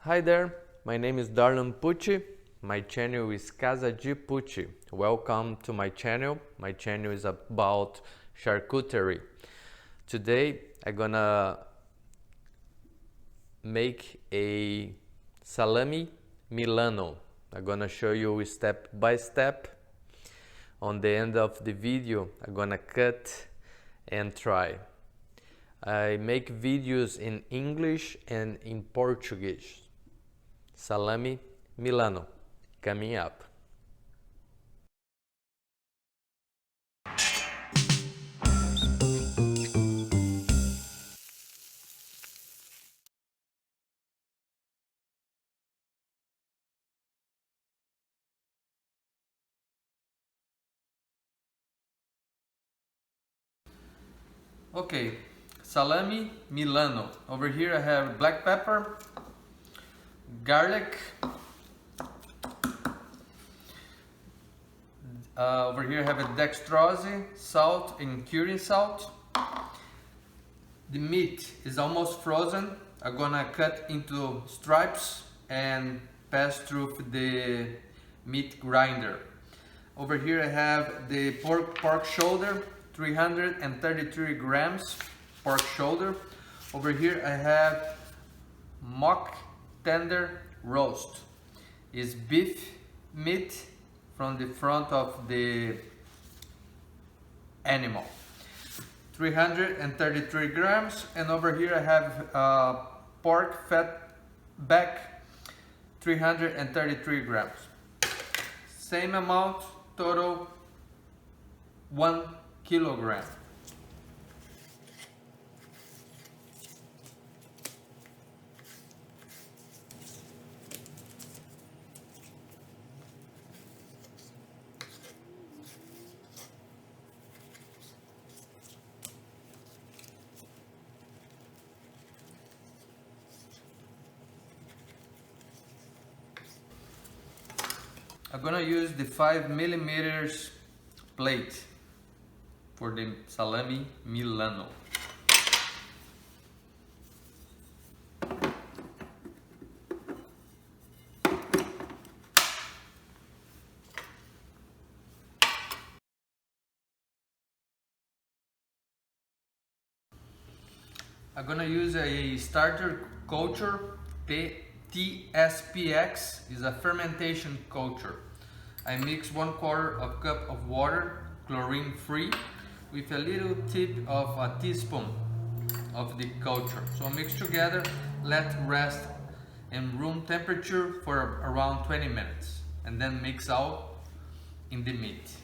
Hi there, my name is Darlan Pucci. My channel is Casa de Pucci. Welcome to my channel. My channel is about charcuterie. Today I'm gonna make a salami Milano. I'm gonna show you step by step. On the end of the video I'm gonna cut and try. I make videos in English and in Portuguese. Salami Milano, coming up. Okay, salami Milano. Over here I have black pepper, garlic. Over here I have a dextrose, salt and curing salt. The meat is almost frozen. I'm gonna cut into stripes and pass through the meat grinder. Over here I have the pork shoulder, 333 grams pork shoulder. Over here I have mock tender roast. Is beef meat from the front of the animal. 333 grams. And over here I have pork fat back, 333 grams. Same amount, total 1 kilogram. I'm gonna use the 5mm plate for the salami Milano. I'm gonna use a starter culture. TSPX is a fermentation culture. I mix 1/4 cup of water, chlorine free, with a little tip of a teaspoon of the culture. So mix together, let rest in room temperature for around 20 minutes, and then mix out in the meat.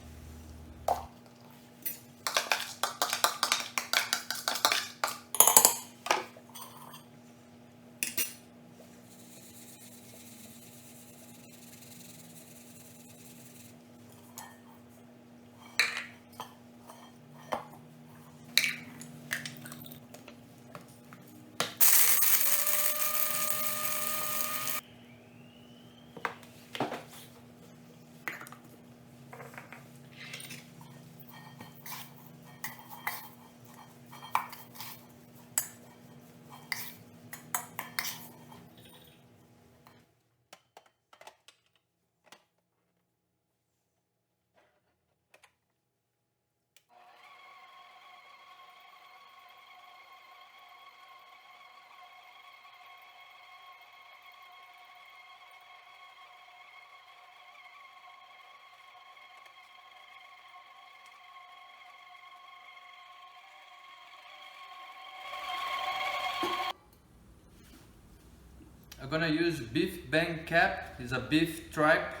I'm gonna use beef bang cap. It's a beef tripe.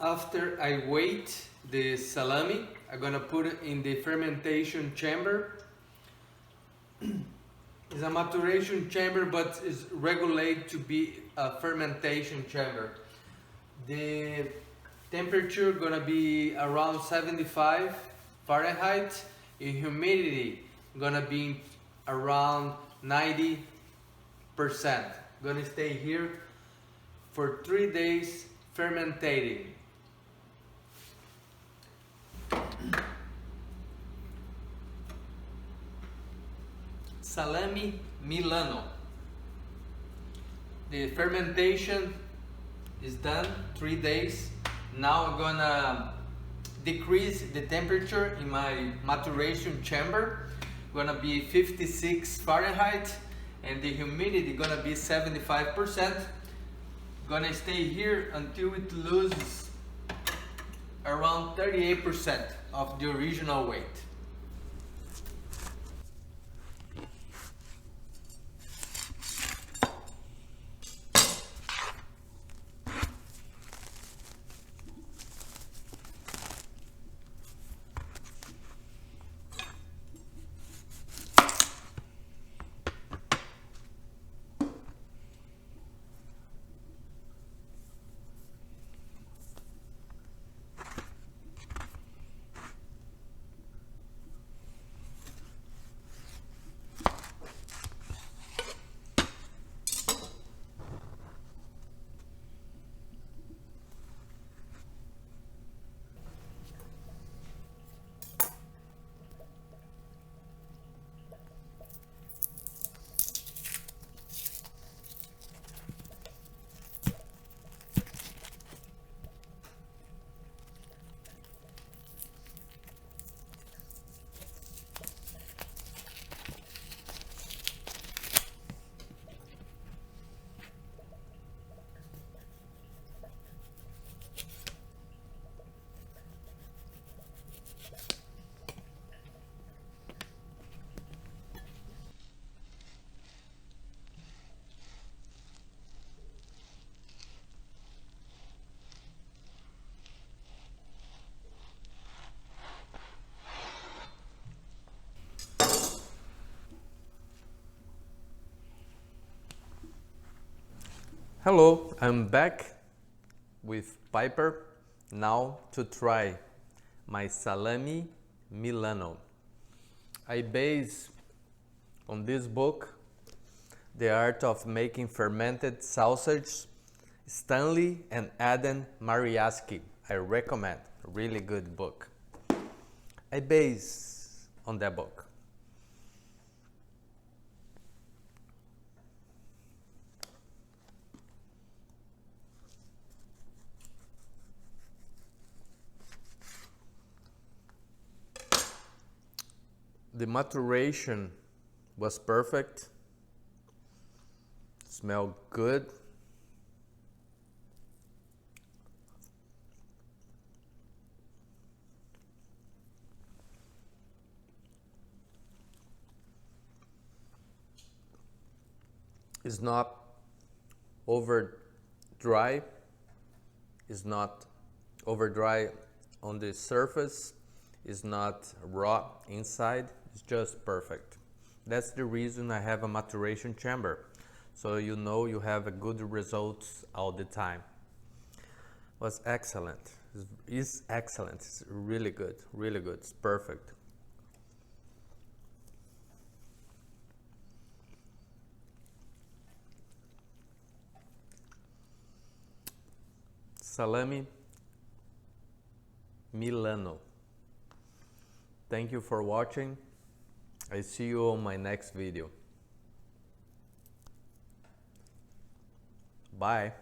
after I wait the salami, I'm gonna put it in the fermentation chamber. It's a maturation chamber, but it's regulated to be a fermentation chamber. The temperature gonna be around 75 Fahrenheit. And humidity gonna be around 90%. Gonna stay here for 3 days fermentating. Salami Milano. The fermentation is done, 3 days. Now I'm gonna decrease the temperature in my maturation chamber. Gonna be 56 Fahrenheit and the humidity gonna be 75%. Gonna stay here until it loses around 38% of the original weight. Hello, I'm back with Piper now to try my Salami Milano. I base on this book, The Art of Making Fermented Sausage, Stanley and Adam Mariaski. I recommend, really good book. I base on that book. The maturation was perfect, smelled good. It's not over dry, it's not over dry on the surface, it's not raw inside. It's just perfect. That's the reason I have a maturation chamber. So you know you have a good results all the time. Was excellent. It's excellent. It's really good. Really good. It's perfect. Salami Milano. Thank you for watching. I see you on my next video. Bye.